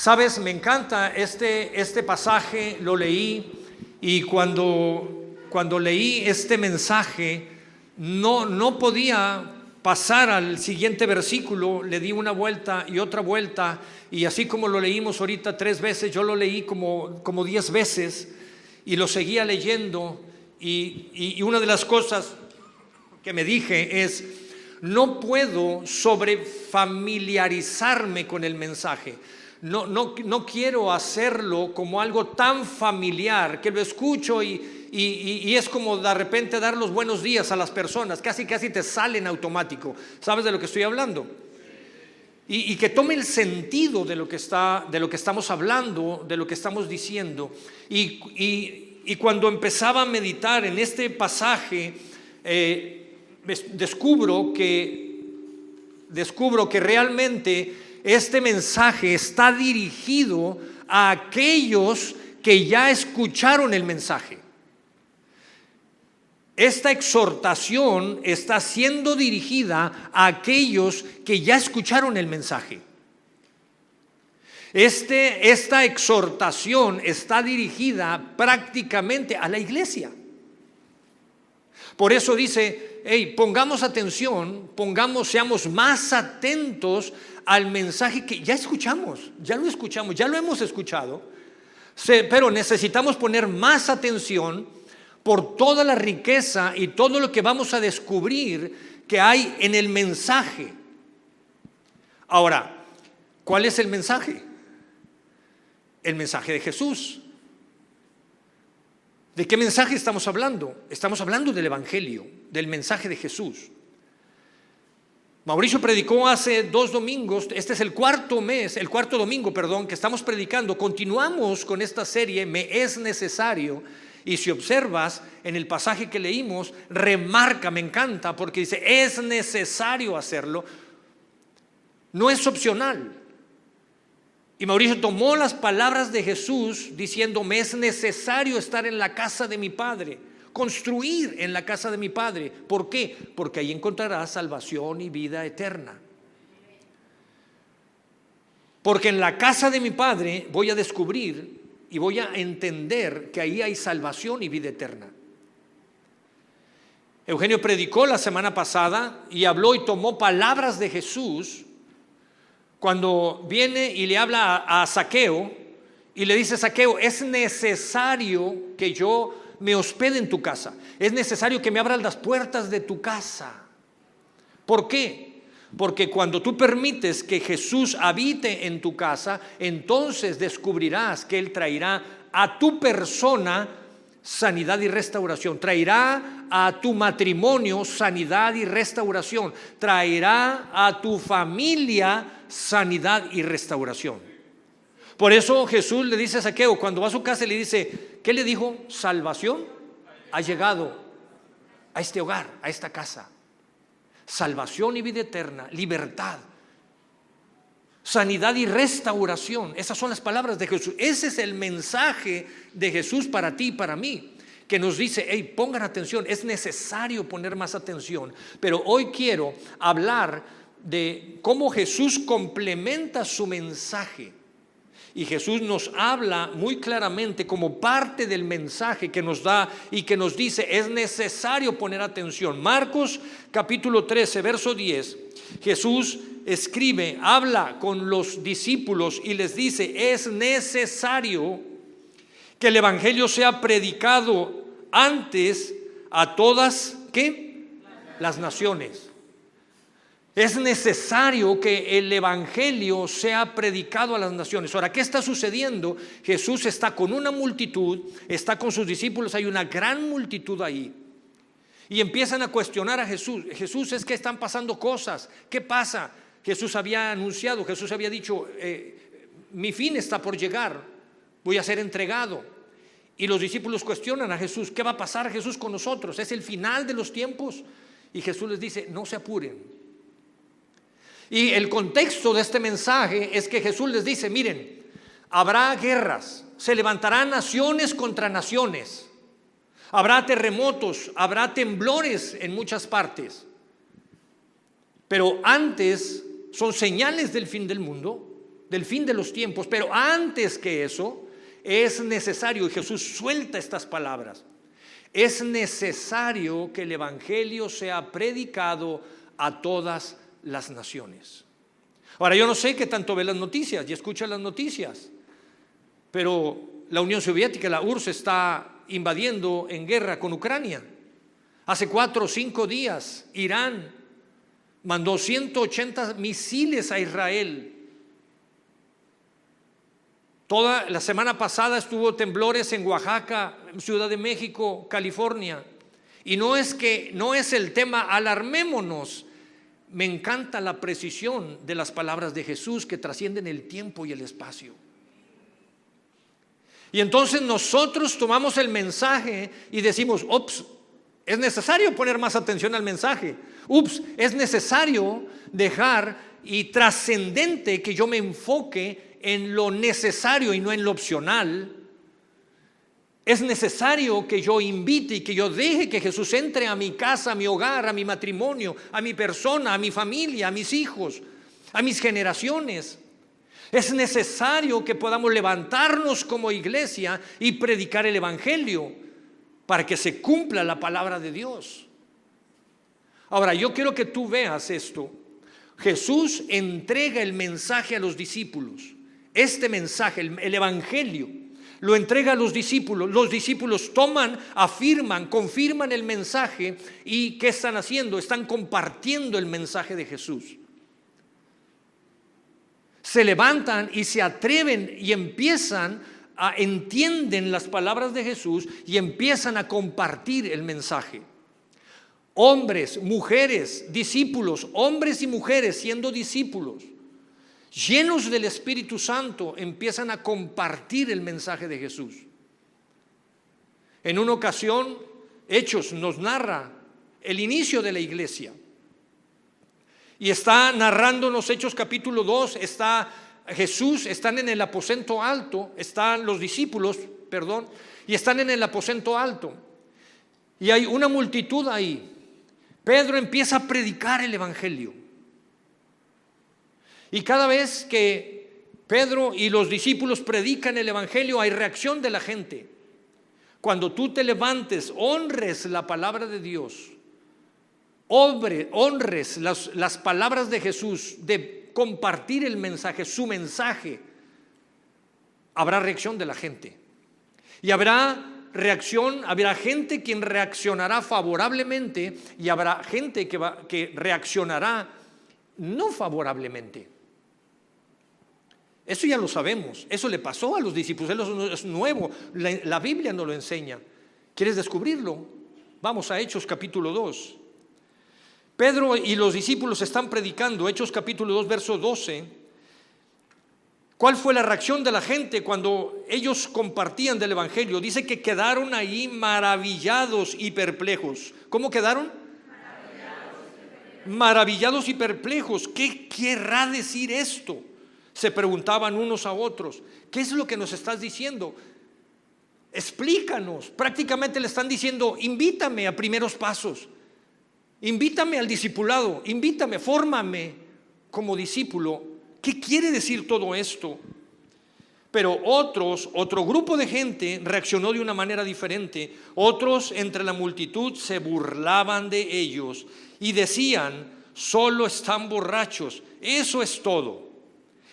Sabes, me encanta este pasaje, lo leí y cuando leí este mensaje no podía pasar al siguiente versículo. Le di una vuelta y otra vuelta, y así como lo leímos ahorita 3 veces, yo lo leí como 10 veces y lo seguía leyendo, y una de las cosas que me dije es: no puedo sobrefamiliarizarme con el mensaje. No quiero hacerlo como algo tan familiar que lo escucho y es como de repente dar los buenos días a las personas, casi te sale en automático. ¿Sabes de lo que estoy hablando? Y que tome el sentido de lo que estamos hablando, de lo que estamos diciendo. Y cuando empezaba a meditar en este pasaje, descubro que realmente este mensaje está dirigido a aquellos que ya escucharon el mensaje. Esta exhortación está siendo dirigida a aquellos que ya escucharon el mensaje. Esta exhortación está dirigida prácticamente a la iglesia. Por eso dice: hey, pongamos atención, seamos más atentos al mensaje que ya escuchamos, ya lo hemos escuchado, pero necesitamos poner más atención por toda la riqueza y todo lo que vamos a descubrir que hay en el mensaje. Ahora, ¿cuál es el mensaje? El mensaje de Jesús. ¿De qué mensaje estamos hablando? Estamos hablando del Evangelio, del mensaje de Jesús. Mauricio predicó hace 2 domingos, este es el cuarto domingo, que estamos predicando. Continuamos con esta serie, Me es necesario. Y si observas en el pasaje que leímos, remarca, me encanta, porque dice: es necesario hacerlo, no es opcional. Y Mauricio tomó las palabras de Jesús diciendo: me es necesario estar en la casa de mi Padre, construir en la casa de mi Padre. ¿Por qué? Porque ahí encontrarás salvación y vida eterna. Porque en la casa de mi Padre voy a descubrir y voy a entender que ahí hay salvación y vida eterna. Eugenio predicó la semana pasada y habló y tomó palabras de Jesús cuando viene y le habla a Zaqueo y le dice: Zaqueo, es necesario que yo me hospede en tu casa, es necesario que me abras las puertas de tu casa. ¿Por qué? Porque cuando tú permites que Jesús habite en tu casa, entonces descubrirás que Él traerá a tu persona sanidad y restauración, traerá a tu matrimonio sanidad y restauración, traerá a tu familia sanidad y restauración. Por eso Jesús le dice a Zaqueo, cuando va a su casa, le dice: ¿qué le dijo? Salvación ha llegado a este hogar, a esta casa. Salvación y vida eterna, libertad, sanidad y restauración. Esas son las palabras de Jesús. Ese es el mensaje de Jesús para ti y para mí, que nos dice: hey, pongan atención, es necesario poner más atención. Pero hoy quiero hablar de cómo Jesús complementa su mensaje. Y Jesús nos habla muy claramente como parte del mensaje que nos da y que nos dice: es necesario poner atención. Marcos capítulo 13, verso 10. Jesús habla con los discípulos y les dice: es necesario que el Evangelio sea predicado antes a todas, ¿qué? Las naciones. Es necesario que el Evangelio sea predicado a las naciones. Ahora, ¿qué está sucediendo? Jesús está con una multitud, está con sus discípulos, hay una gran multitud ahí. Y empiezan a cuestionar a Jesús. Jesús, es que están pasando cosas. ¿Qué pasa? Jesús había anunciado, Jesús había dicho: mi fin está por llegar, voy a ser entregado. Y los discípulos cuestionan a Jesús: ¿qué va a pasar, Jesús, con nosotros? ¿Es el final de los tiempos? Y Jesús les dice: no se apuren. Y el contexto de este mensaje es que Jesús les dice: miren, habrá guerras, se levantarán naciones contra naciones, habrá terremotos, habrá temblores en muchas partes. Pero antes son señales del fin del mundo. del fin de los tiempos. Pero antes que eso, es necesario, y Jesús suelta estas palabras, es necesario que el evangelio sea predicado a todas las naciones. Ahora, yo no sé qué tanto ve las noticias y escucha las noticias, pero la Unión Soviética, la URSS, está invadiendo en guerra con Ucrania. Hace 4 o 5 días, Irán mandó 180 misiles a Israel. Toda la semana pasada estuvo temblores en Oaxaca, Ciudad de México, California. Y no es el tema, alarmémonos. Me encanta la precisión de las palabras de Jesús que trascienden el tiempo y el espacio. Y entonces nosotros tomamos el mensaje y decimos, ups, es necesario poner más atención al mensaje. Ups, es necesario dejar y trascendente que yo me enfoque en lo necesario y no en lo opcional. Es necesario que yo invite y que yo deje que Jesús entre a mi casa, a mi hogar, a mi matrimonio, a mi persona, a mi familia, a mis hijos, a mis generaciones. Es necesario que podamos levantarnos como iglesia y predicar el evangelio para que se cumpla la palabra de Dios. Ahora, yo quiero que tú veas esto. Jesús entrega el mensaje a los discípulos. Este mensaje, el evangelio, lo entrega a los discípulos. Los discípulos toman, afirman, confirman el mensaje. ¿Y qué están haciendo? Están compartiendo el mensaje de Jesús. Se levantan y se atreven y entienden las palabras de Jesús y empiezan a compartir el mensaje. Hombres, mujeres, discípulos, hombres y mujeres siendo discípulos, llenos del Espíritu Santo, empiezan a compartir el mensaje de Jesús. En una ocasión, Hechos nos narra el inicio de la iglesia. Y está narrándonos Hechos capítulo 2, está Jesús, están en el aposento alto, están los discípulos, y están en el aposento alto. Y hay una multitud ahí. Pedro empieza a predicar el evangelio. Y cada vez que Pedro y los discípulos predican el evangelio, hay reacción de la gente. Cuando tú te levantes, honres la palabra de Dios, honres las palabras de Jesús, de compartir el mensaje, su mensaje, habrá reacción de la gente. Y habrá gente quien reaccionará favorablemente y habrá gente que reaccionará no favorablemente. Eso ya lo sabemos, eso le pasó a los discípulos, eso es nuevo, la Biblia nos lo enseña. ¿Quieres descubrirlo? Vamos a Hechos capítulo 2. Pedro y los discípulos están predicando, Hechos capítulo 2, verso 12. ¿Cuál fue la reacción de la gente cuando ellos compartían del evangelio? Dice que quedaron ahí maravillados y perplejos. ¿Cómo quedaron? Maravillados y perplejos. ¿Qué querrá decir esto? Se preguntaban unos a otros. ¿Qué es lo que nos estás diciendo? Explícanos. Prácticamente le están diciendo, invítame a primeros pasos. Invítame al discipulado, invítame, fórmame como discípulo. ¿Qué quiere decir todo esto? Pero otro grupo de gente reaccionó de una manera diferente. Otros entre la multitud se burlaban de ellos y decían, solo están borrachos, eso es todo.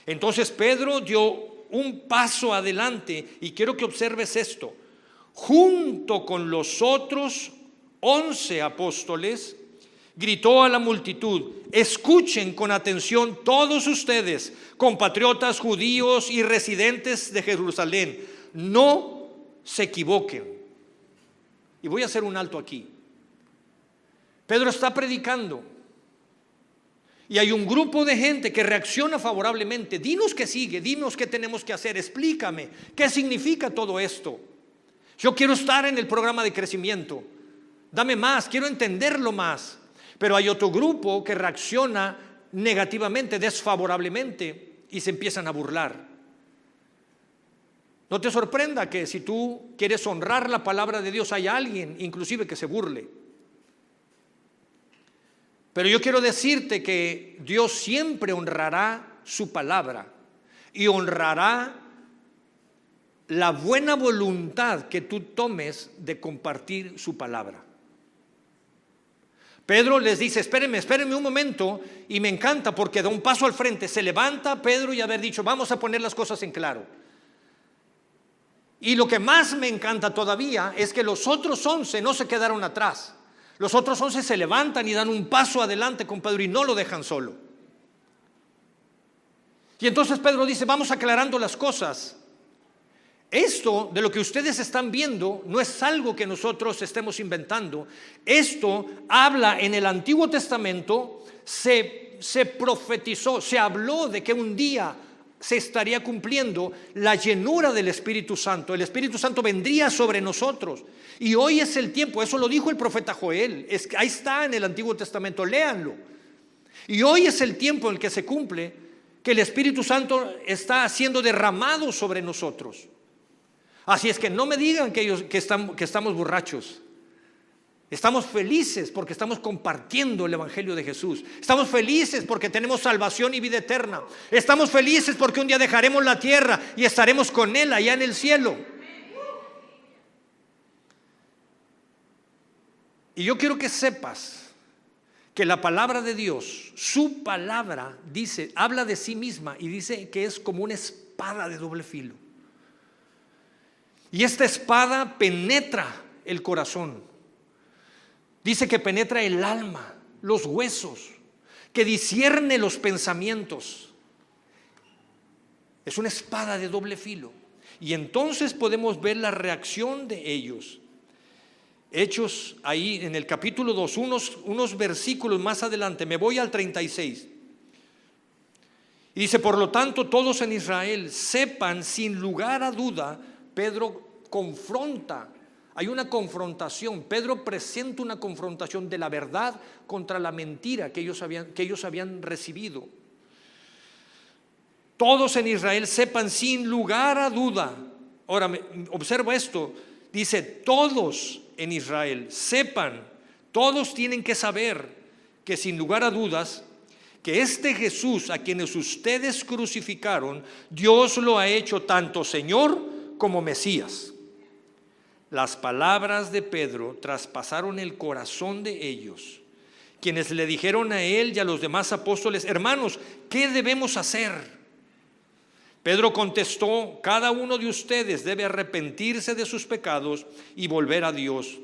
Entonces Pedro dio un paso adelante y quiero que observes esto. Junto con los otros 11 apóstoles, gritó a la multitud, escuchen con atención todos ustedes, compatriotas judíos y residentes de Jerusalén, no se equivoquen. Y voy a hacer un alto aquí. Pedro está predicando y hay un grupo de gente que reacciona favorablemente. Dinos qué sigue, dinos qué tenemos que hacer, explícame, qué significa todo esto. Yo quiero estar en el programa de crecimiento, dame más, quiero entenderlo más. Pero hay otro grupo que reacciona negativamente, desfavorablemente y se empiezan a burlar. No te sorprenda que si tú quieres honrar la palabra de Dios hay alguien inclusive que se burle. Pero yo quiero decirte que Dios siempre honrará su palabra y honrará la buena voluntad que tú tomes de compartir su palabra. Pedro les dice, espérenme un momento, y me encanta porque da un paso al frente. Se levanta Pedro y haber dicho, vamos a poner las cosas en claro. Y lo que más me encanta todavía es que los otros 11 no se quedaron atrás. Los otros 11 se levantan y dan un paso adelante con Pedro y no lo dejan solo. Y entonces Pedro dice, vamos aclarando las cosas. Esto de lo que ustedes están viendo no es algo que nosotros estemos inventando. Esto habla en el Antiguo Testamento, se profetizó, se habló de que un día se estaría cumpliendo la llenura del Espíritu Santo. El Espíritu Santo vendría sobre nosotros. Y hoy es el tiempo, eso lo dijo el profeta Joel. Ahí está en el Antiguo Testamento, léanlo. Y hoy es el tiempo en el que se cumple que el Espíritu Santo está siendo derramado sobre nosotros. Así es que no me digan que estamos borrachos. Estamos felices porque estamos compartiendo el Evangelio de Jesús. Estamos felices porque tenemos salvación y vida eterna. Estamos felices porque un día dejaremos la tierra y estaremos con Él allá en el cielo. Y yo quiero que sepas que la palabra de Dios, su palabra, habla de sí misma y dice que es como una espada de doble filo. Y esta espada penetra el corazón. Dice que penetra el alma, los huesos, que discierne los pensamientos. Es una espada de doble filo. Y entonces podemos ver la reacción de ellos. Hechos ahí en el capítulo 2, unos versículos más adelante, me voy al 36. Y dice, por lo tanto, todos en Israel sepan sin lugar a duda. Pedro confronta, hay una confrontación. Pedro presenta una confrontación de la verdad contra la mentira que ellos habían recibido. Todos en Israel sepan sin lugar a duda. Ahora, observa esto, dice todos en Israel sepan, todos tienen que saber que sin lugar a dudas, que este Jesús a quienes ustedes crucificaron, Dios lo ha hecho tanto Señor como Mesías. Las palabras de Pedro traspasaron el corazón de ellos, quienes le dijeron a él y a los demás apóstoles, hermanos, ¿qué debemos hacer? Pedro contestó, cada uno de ustedes debe arrepentirse de sus pecados y volver a Dios.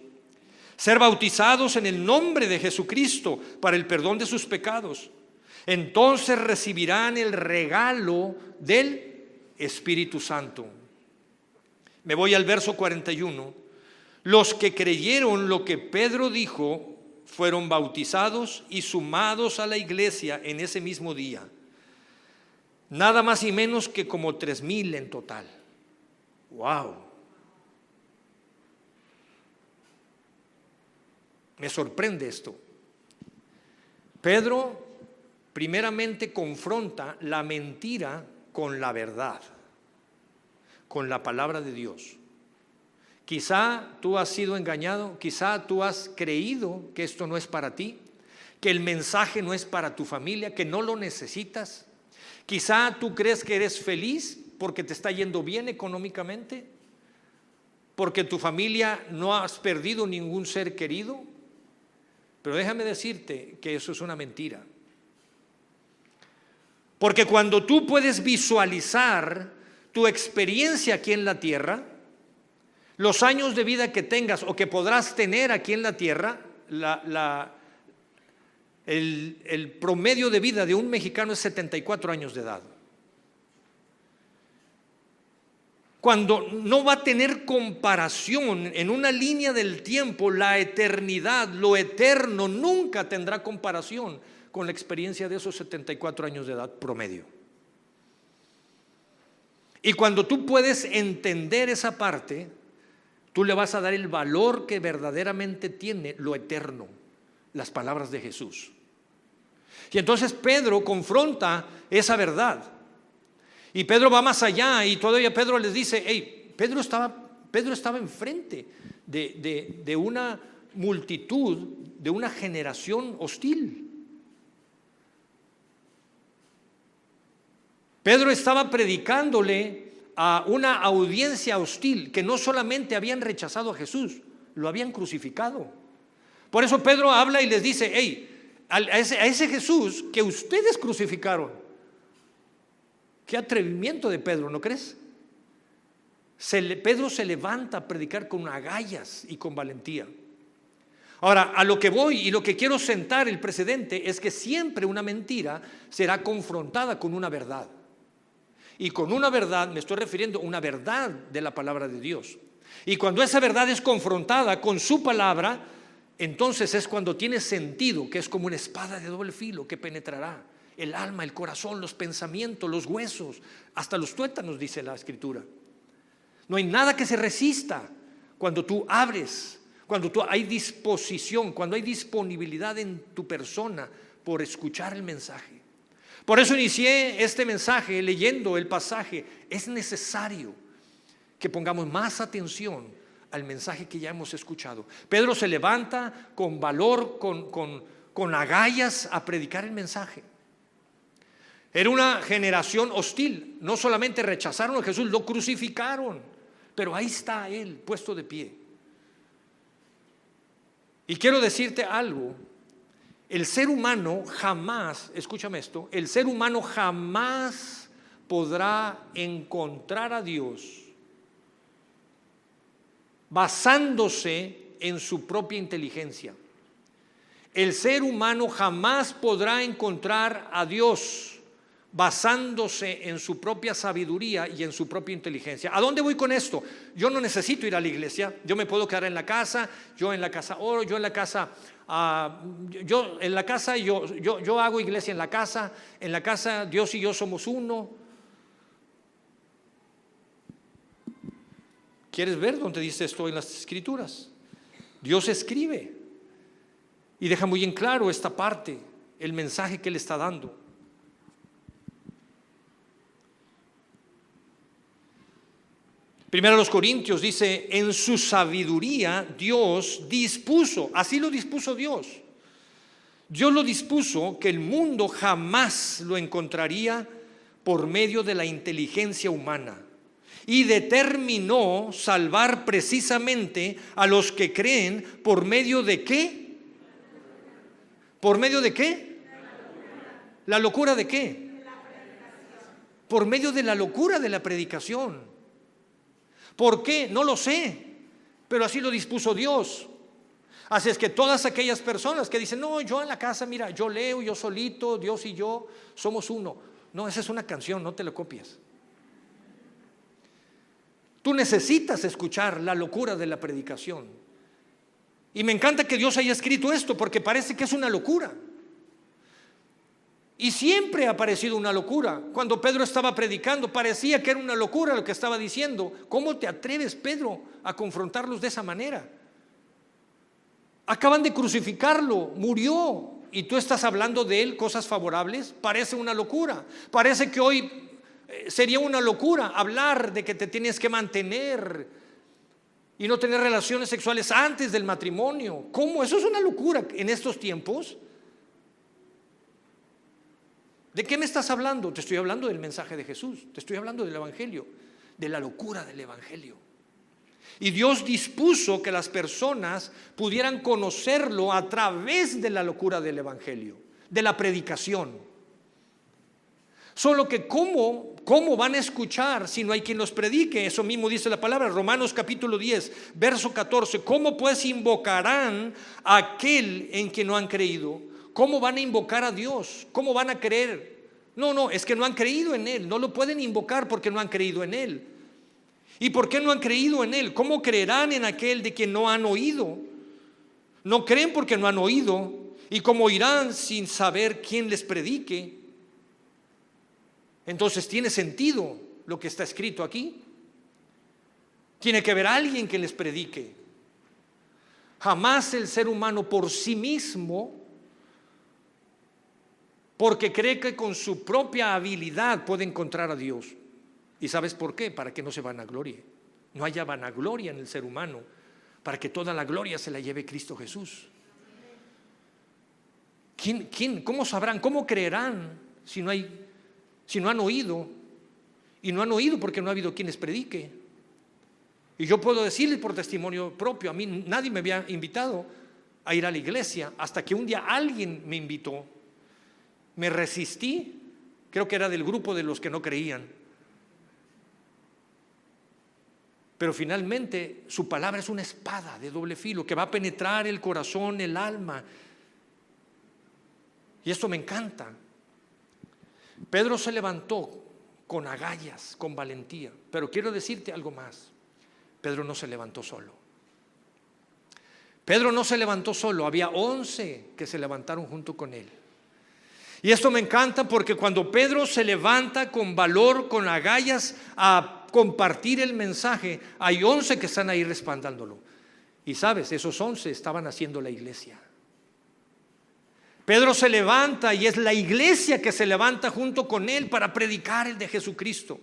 Ser bautizados en el nombre de Jesucristo para el perdón de sus pecados. Entonces recibirán el regalo del Espíritu Santo. Me voy al verso 41. Los que creyeron lo que Pedro dijo fueron bautizados y sumados a la iglesia en ese mismo día. Nada más y menos que como 3,000 en total. ¡Wow! Me sorprende esto. Pedro primeramente confronta la mentira con la verdad, con la palabra de Dios. Quizá tú has sido engañado, quizá tú has creído que esto no es para ti, que el mensaje no es para tu familia, que no lo necesitas. Quizá tú crees que eres feliz porque te está yendo bien económicamente, porque tu familia no has perdido ningún ser querido. Pero déjame decirte que eso es una mentira. Porque cuando tú puedes visualizar tu experiencia aquí en la tierra, los años de vida que tengas o que podrás tener aquí en la tierra, el promedio de vida de un mexicano es 74 años de edad. Cuando no va a tener comparación en una línea del tiempo, la eternidad, lo eterno, nunca tendrá comparación con la experiencia de esos 74 años de edad promedio. Y cuando tú puedes entender esa parte, tú le vas a dar el valor que verdaderamente tiene lo eterno, las palabras de Jesús. Y entonces Pedro confronta esa verdad. Y Pedro va más allá y todavía Pedro les dice, hey, Pedro estaba enfrente de una multitud, de una generación hostil. Pedro estaba predicándole a una audiencia hostil que no solamente habían rechazado a Jesús, lo habían crucificado. Por eso Pedro habla y les dice: hey, a ese Jesús que ustedes crucificaron. Qué atrevimiento de Pedro, ¿no crees? Pedro se levanta a predicar con agallas y con valentía. Ahora, a lo que voy y lo que quiero sentar el precedente es que siempre una mentira será confrontada con una verdad. Y con una verdad me estoy refiriendo a una verdad de la palabra de Dios. Y cuando esa verdad es confrontada con su palabra, entonces es cuando tiene sentido, que es como una espada de doble filo que penetrará el alma, el corazón, los pensamientos, los huesos, hasta los tuétanos, dice la Escritura. No hay nada que se resista cuando tú abres, cuando hay disposición, cuando hay disponibilidad en tu persona por escuchar el mensaje. Por eso inicié este mensaje leyendo el pasaje. Es necesario que pongamos más atención al mensaje que ya hemos escuchado. Pedro se levanta con valor, con agallas a predicar el mensaje. Era una generación hostil. No solamente rechazaron a Jesús, lo crucificaron. Pero ahí está él puesto de pie. Y quiero decirte algo. El ser humano jamás, escúchame esto, el ser humano jamás podrá encontrar a Dios basándose en su propia inteligencia. El ser humano jamás podrá encontrar a Dios basándose en su propia sabiduría y en su propia inteligencia. ¿A dónde voy con esto? Yo no necesito ir a la iglesia. Yo me puedo quedar en la casa. Yo en la casa oro. Yo en la casa yo hago iglesia en la casa. En la casa Dios y yo somos uno. ¿Quieres ver dónde dice esto en las Escrituras? Dios escribe y deja muy en claro esta parte, el mensaje que Él está dando. Primero a los Corintios dice: en su sabiduría Dios dispuso, así lo dispuso Dios. Dios lo dispuso que el mundo jamás lo encontraría por medio de la inteligencia humana. Y determinó salvar precisamente a los que creen por medio de ¿qué? ¿Por medio de qué? ¿La locura de qué? Por medio de la locura de la predicación. ¿Por qué? No lo sé, pero así lo dispuso Dios. Así es que todas aquellas personas que dicen: no, yo en la casa, mira, yo leo, yo solito, Dios y yo somos uno. No, esa es una canción, no te la copies. Tú necesitas escuchar la locura de la predicación. Y me encanta que Dios haya escrito esto, porque parece que es una locura. Y siempre ha parecido una locura. Cuando Pedro estaba predicando, parecía que era una locura lo que estaba diciendo. ¿Cómo te atreves, Pedro, a confrontarlos de esa manera? Acaban de crucificarlo, murió, y tú estás hablando de él cosas favorables. Parece una locura. Parece que hoy sería una locura hablar de que te tienes que mantener y no tener relaciones sexuales antes del matrimonio. ¿Cómo? Eso es una locura en estos tiempos. ¿De qué me estás hablando? Te estoy hablando del mensaje de Jesús. Te estoy hablando del Evangelio, de la locura del Evangelio. Y Dios dispuso que las personas pudieran conocerlo a través de la locura del Evangelio, de la predicación. Solo que ¿cómo van a escuchar si no hay quien los predique? Eso mismo dice la palabra, Romanos capítulo 10, verso 14. ¿Cómo pues invocarán a aquel en quien no han creído? ¿Cómo van a invocar a Dios? ¿Cómo van a creer? No, es que no han creído en Él. No lo pueden invocar porque no han creído en Él. ¿Y por qué no han creído en Él? ¿Cómo creerán en aquel de quien no han oído? No creen porque no han oído. ¿Y cómo irán sin saber quién les predique? Entonces tiene sentido lo que está escrito aquí. Tiene que haber alguien que les predique. Jamás el ser humano por sí mismo, porque cree que con su propia habilidad puede encontrar a Dios. ¿Y sabes por qué? Para que no se vanaglorie. No haya vanagloria en el ser humano, para que toda la gloria se la lleve Cristo Jesús. ¿Quién? ¿Cómo sabrán? ¿Cómo creerán si no hay Si no han oído, y no han oído porque no ha habido quien les predique. Y yo puedo decirles por testimonio propio, a mí nadie me había invitado a ir a la iglesia, hasta que un día alguien me invitó. Me resistí, creo que era del grupo de los que no creían. Pero finalmente su palabra es una espada de doble filo que va a penetrar el corazón, el alma. Y esto me encanta. Pedro se levantó con agallas, con valentía. Pero quiero decirte algo más. Pedro no se levantó solo. Pedro no se levantó solo. Había 11 que se levantaron junto con él. Y esto me encanta porque cuando Pedro se levanta con valor, con agallas a compartir el mensaje, hay 11 que están ahí respaldándolo. Y sabes, esos 11 estaban haciendo la iglesia. Pedro se levanta y es la iglesia que se levanta junto con él para predicar el de Jesucristo.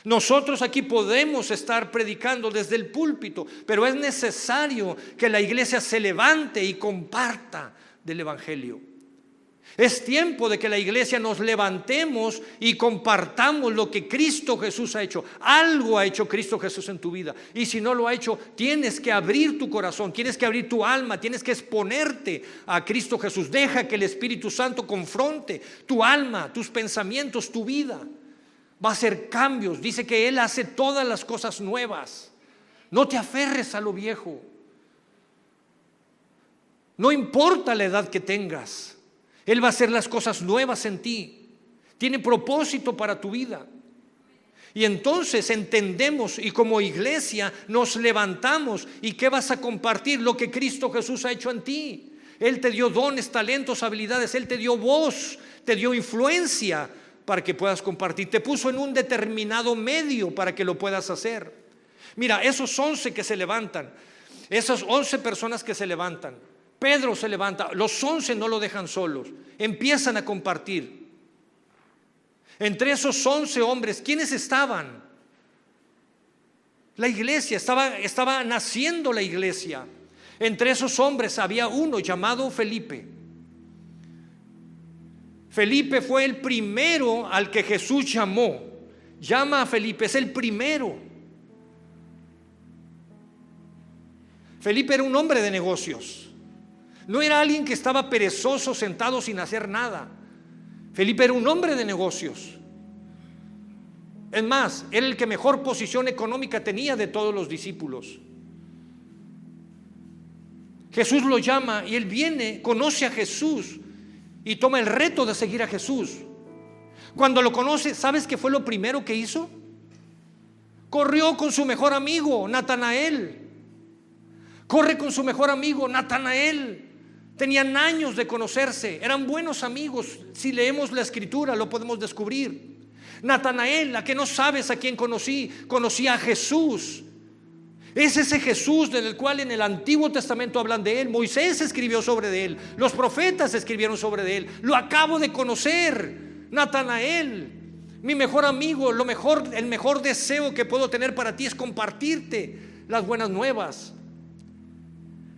Nosotros aquí podemos estar predicando desde el púlpito, pero es necesario que la iglesia se levante y comparta del evangelio. Es tiempo de que la iglesia nos levantemos y compartamos lo que Cristo Jesús ha hecho. Algo ha hecho Cristo Jesús en tu vida. Y si no lo ha hecho, tienes que abrir tu corazón, tienes que abrir tu alma, tienes que exponerte a Cristo Jesús. Deja que el Espíritu Santo confronte tu alma, tus pensamientos, tu vida. Va a hacer cambios. Dice que Él hace todas las cosas nuevas. No te aferres a lo viejo. No importa la edad que tengas. Él va a hacer las cosas nuevas en ti. Tiene propósito para tu vida. Y entonces entendemos y como iglesia nos levantamos. ¿Y qué vas a compartir? Lo que Cristo Jesús ha hecho en ti. Él te dio dones, talentos, habilidades. Él te dio voz, te dio influencia para que puedas compartir. Te puso en un determinado medio para que lo puedas hacer. Mira, esos 11 que se levantan, esas 11 personas que se levantan, Pedro se levanta, los 11 no lo dejan solos, empiezan a compartir. Entre esos 11 hombres, ¿quiénes estaban? La iglesia, estaba naciendo la iglesia. Entre esos hombres había uno llamado Felipe. Felipe fue el primero al que Jesús llamó. Llama a Felipe, es el primero. Felipe era un hombre de negocios. No era alguien que estaba perezoso, sentado sin hacer nada. Felipe era un hombre de negocios. Es más, era el que mejor posición económica tenía de todos los discípulos. Jesús lo llama y él viene, conoce a Jesús y toma el reto de seguir a Jesús. Cuando lo conoce, ¿sabes qué fue lo primero que hizo? Corrió con su mejor amigo, Natanael. Corre con su mejor amigo, Natanael. Tenían años de conocerse, eran buenos amigos. Si leemos la escritura lo podemos descubrir. Natanael, a que no sabes a quién conocí a Jesús. Es ese Jesús del cual en el Antiguo Testamento hablan de él. Moisés escribió sobre él, los profetas escribieron sobre él. Lo acabo de conocer, Natanael, mi mejor amigo. El mejor deseo que puedo tener para ti es compartirte las buenas nuevas.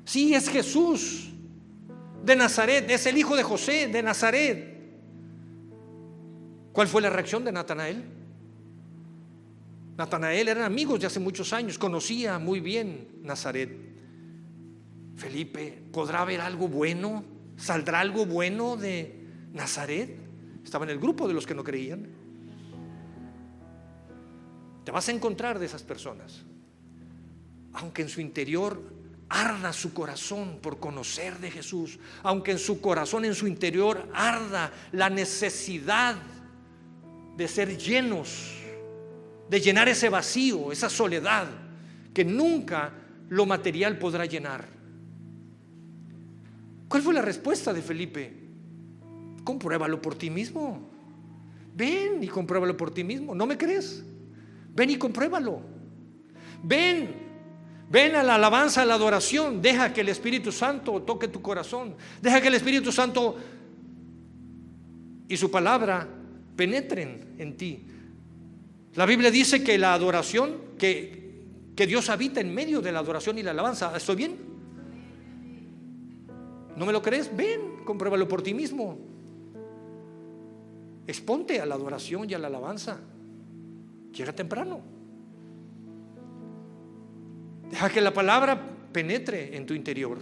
Sí, es Jesús de Nazaret, es el hijo de José de Nazaret. ¿Cuál fue la reacción de Natanael? Natanael eran amigos de hace muchos años, conocía muy bien Nazaret. Felipe, ¿podrá haber algo bueno? ¿Saldrá algo bueno de Nazaret? Estaba en el grupo de los que no creían. Te vas a encontrar de esas personas, aunque en su interior arda su corazón por conocer de Jesús, aunque en su corazón, en su interior arda la necesidad de ser llenos, de llenar ese vacío, esa soledad que nunca lo material podrá llenar. ¿Cuál fue la respuesta de Felipe? Compruébalo por ti mismo. Ven y compruébalo por ti mismo. ¿No me crees? Ven y compruébalo. Ven a la alabanza, a la adoración. Deja que el Espíritu Santo toque tu corazón. Deja que el Espíritu Santo y su palabra penetren en ti. La Biblia dice que la adoración, que Dios habita en medio de la adoración y la alabanza. ¿Estoy bien? ¿No me lo crees? Ven, compruébalo por ti mismo. Exponte a la adoración y a la alabanza. Llega temprano. Deja que la palabra penetre en tu interior.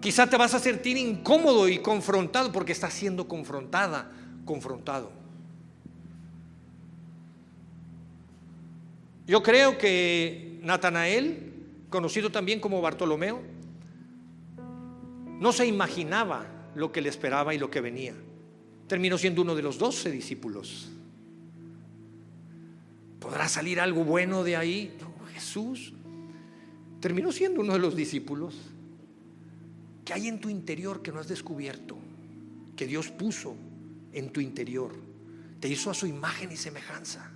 Quizá te vas a sentir incómodo y confrontado porque estás siendo confrontado. Yo creo que Natanael, conocido también como Bartolomeo, no se imaginaba lo que le esperaba y lo que venía. Terminó siendo uno de los 12 discípulos. ¿Podrá salir algo bueno de ahí? No, Jesús terminó siendo uno de los discípulos. ¿Qué hay en tu interior que no has descubierto? Que Dios puso en tu interior. Te hizo a su imagen y semejanza.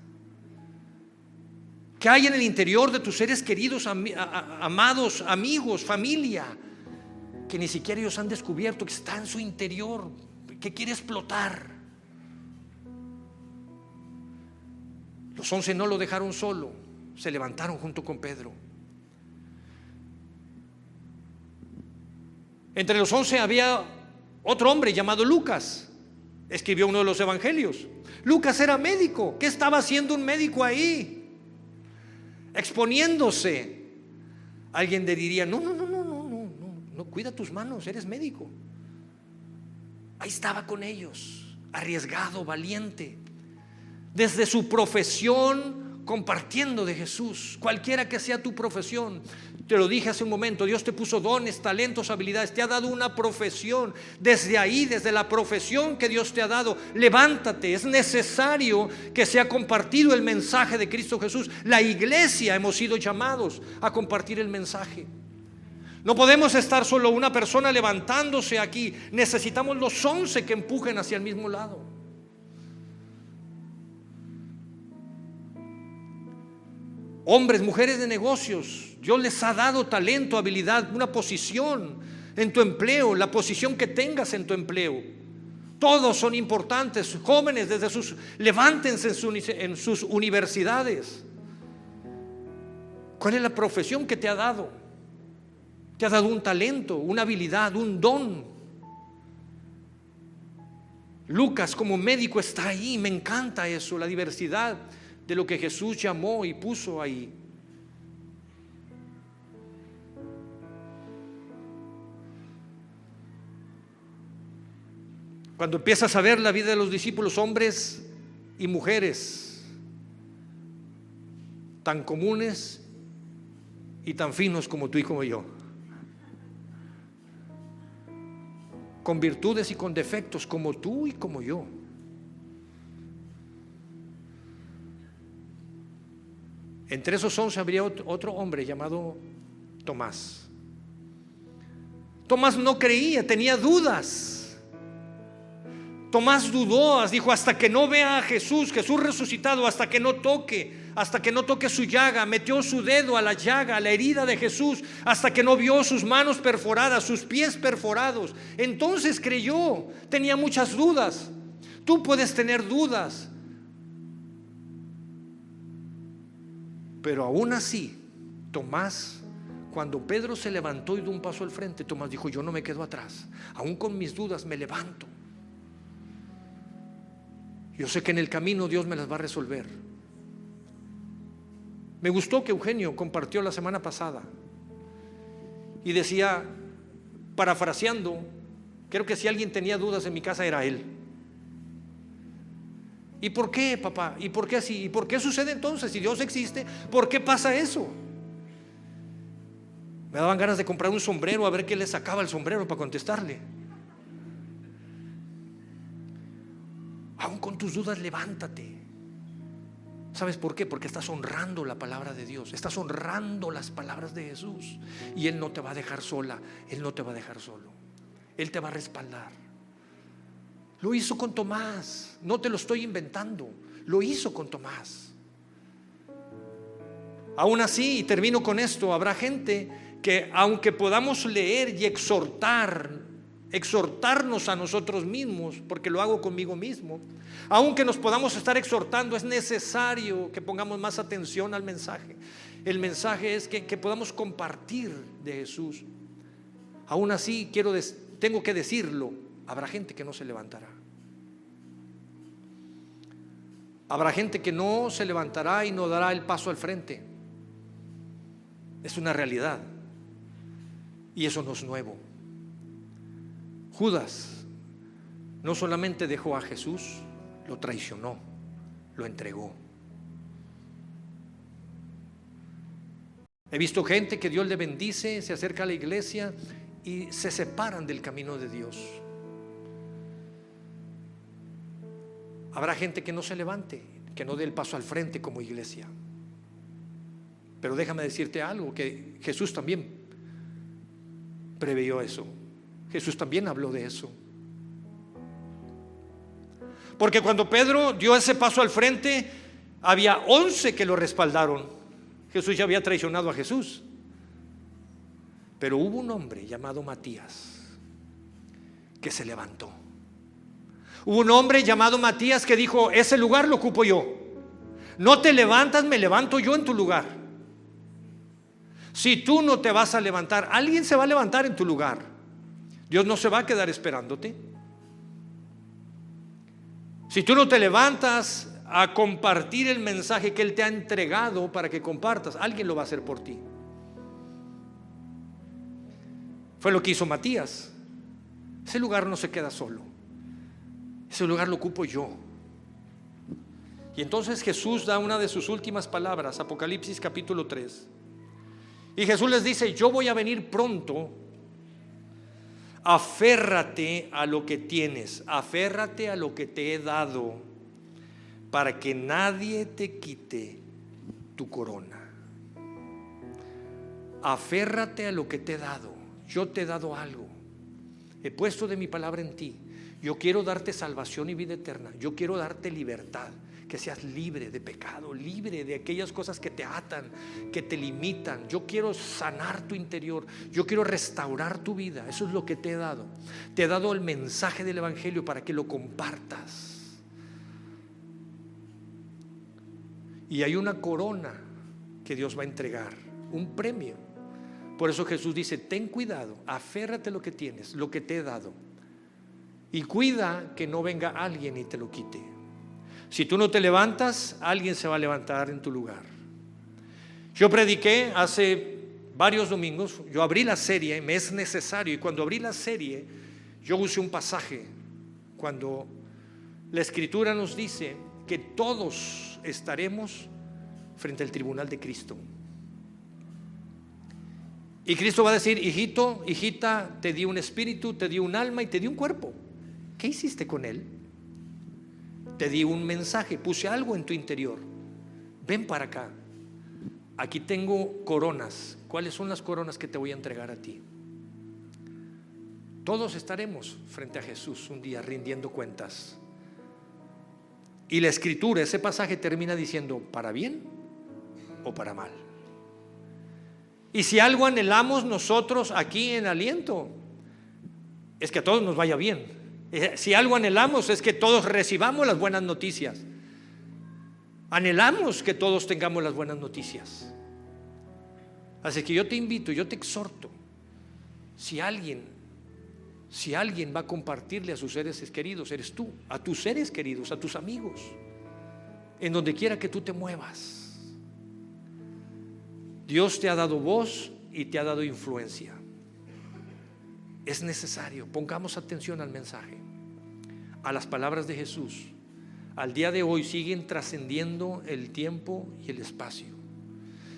¿Qué hay en el interior de tus seres queridos, amados, amigos, familia, que ni siquiera ellos han descubierto, que está en su interior, que quiere explotar? Los 11 no lo dejaron solo, se levantaron junto con Pedro. Entre los 11 había otro hombre llamado Lucas. Escribió uno de los evangelios. Lucas era médico. ¿Qué estaba haciendo un médico ahí? Exponiéndose. Alguien le diría: no, cuida tus manos, eres médico. Ahí estaba con ellos, arriesgado, valiente, desde su profesión, compartiendo de Jesús. Cualquiera que sea tu profesión, te lo dije hace un momento, Dios te puso dones, talentos, habilidades, te ha dado una profesión. Desde ahí, desde la profesión que Dios te ha dado, levántate. Es necesario que sea compartido el mensaje de Cristo Jesús. La iglesia hemos sido llamados a compartir el mensaje. No podemos estar solo una persona levantándose aquí. Necesitamos los 11 que empujen hacia el mismo lado. Hombres, mujeres de negocios, Dios les ha dado talento, habilidad, una posición en tu empleo, la posición que tengas en tu empleo. Todos son importantes. Jóvenes, levántense en sus universidades. ¿Cuál es la profesión que te ha dado? Te ha dado un talento, una habilidad, un don. Lucas como médico está ahí. Me encanta eso, la diversidad de lo que Jesús llamó y puso ahí. Cuando empiezas a ver la vida de los discípulos, hombres y mujeres tan comunes y tan finos como tú y como yo, con virtudes y con defectos como tú y como yo. Entre esos 11 habría otro hombre llamado Tomás. Tomás no creía, tenía dudas. Tomás dudó, dijo: hasta que no vea a Jesús resucitado, hasta que no toque su llaga. Metió su dedo a la llaga, a la herida de Jesús, hasta que no vio sus manos perforadas, sus pies perforados. Entonces creyó. Tenía muchas dudas. Tú puedes tener dudas, pero aún así, Tomás, cuando Pedro se levantó y dio un paso al frente, Tomás dijo: yo no me quedo atrás, aún con mis dudas me levanto. Yo sé que en el camino Dios me las va a resolver. Me gustó que Eugenio compartió la semana pasada y decía, parafraseando, creo que si alguien tenía dudas en mi casa era él. ¿Y por qué, papá? ¿Y por qué así? ¿Y por qué sucede entonces? Si Dios existe, ¿por qué pasa eso? Me daban ganas de comprar un sombrero, a ver qué le sacaba el sombrero para contestarle. Aún con tus dudas, levántate. ¿Sabes por qué? Porque estás honrando la palabra de Dios, estás honrando las palabras de Jesús, y Él no te va a dejar sola, Él no te va a dejar solo, Él te va a respaldar. Lo hizo con Tomás, no te lo estoy inventando, lo hizo con Tomás. Aún así, y termino con esto, habrá gente que, aunque podamos leer y exhortarnos a nosotros mismos, porque lo hago conmigo mismo, aunque nos podamos estar exhortando, es necesario que pongamos más atención al mensaje. El mensaje es que podamos compartir de Jesús. Aún así, tengo que decirlo, habrá gente que no se levantará. Habrá gente que no se levantará y no dará el paso al frente. Es una realidad. Y eso no es nuevo. Judas no solamente dejó a Jesús, lo traicionó, lo entregó. He visto gente que Dios le bendice, se acerca a la iglesia y se separan del camino de Dios. Habrá gente que no se levante, que no dé el paso al frente como iglesia. Pero déjame decirte algo, que Jesús también preveyó eso. Jesús también habló de eso. Porque cuando Pedro dio ese paso al frente, había 11 que lo respaldaron. Jesús ya había traicionado a Jesús. Pero hubo un hombre llamado Matías que se levantó. Hubo un hombre llamado Matías que dijo: ese lugar lo ocupo yo. No te levantas, me levanto yo en tu lugar. Si tú no te vas a levantar, alguien se va a levantar en tu lugar. Dios no se va a quedar esperándote. Si tú no te levantas a compartir el mensaje que Él te ha entregado para que compartas, alguien lo va a hacer por ti. Fue lo que hizo Matías. Ese lugar no se queda solo. Ese lugar lo ocupo yo. Y entonces Jesús da una de sus últimas palabras, Apocalipsis capítulo 3. Y Jesús les dice: yo voy a venir pronto. Aférrate a lo que tienes, aférrate a lo que te he dado, para que nadie te quite tu corona. Aférrate a lo que te he dado. Yo te he dado algo. He puesto de mi palabra en ti. Yo quiero darte salvación y vida eterna. Yo quiero darte libertad, que seas libre de pecado, libre de aquellas cosas que te atan, que te limitan. Yo quiero sanar tu interior. Yo quiero restaurar tu vida. Eso es lo que te he dado. Te he dado el mensaje del evangelio para que lo compartas. Y hay una corona que Dios va a entregar, un premio. Por eso Jesús dice: ten cuidado, aférrate a lo que tienes, lo que te he dado, y cuida que no venga alguien y te lo quite. Si tú no te levantas, alguien se va a levantar en tu lugar. Yo prediqué hace varios domingos, yo abrí la serie, me es necesario, y cuando abrí la serie yo usé un pasaje cuando la Escritura nos dice que todos estaremos frente al tribunal de Cristo. Y Cristo va a decir: hijito, hijita, te di un espíritu, te di un alma y te di un cuerpo. ¿Qué hiciste con él? Te di un mensaje, puse algo en tu interior. Ven para acá. Aquí tengo coronas. ¿Cuáles son las coronas que te voy a entregar a ti? Todos estaremos frente a Jesús un día rindiendo cuentas. Y la Escritura, ese pasaje termina diciendo: ¿para bien o para mal? Y si algo anhelamos nosotros aquí en Aliento, es que a todos nos vaya bien. Si algo anhelamos es que todos recibamos las buenas noticias. Anhelamos que todos tengamos las buenas noticias. Así que yo te invito, yo te exhorto, si alguien va a compartirle a sus seres queridos, eres tú, a tus seres queridos, a tus amigos, en donde quiera que tú te muevas. Dios te ha dado voz y te ha dado influencia. Es necesario, pongamos atención al mensaje, a las palabras de Jesús. Al día de hoy siguen trascendiendo el tiempo y el espacio,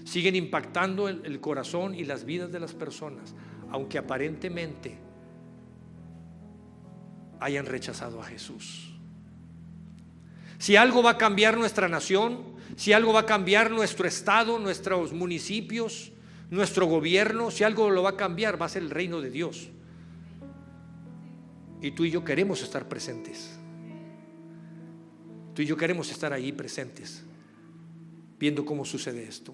siguen impactando el corazón y las vidas de las personas, aunque aparentemente hayan rechazado a Jesús. Si algo va a cambiar nuestra nación, si algo va a cambiar nuestro estado, nuestros municipios, nuestro gobierno, si algo lo va a cambiar, va a ser el reino de Dios. Y tú y yo queremos estar presentes. Tú y yo queremos estar ahí presentes, viendo cómo sucede esto.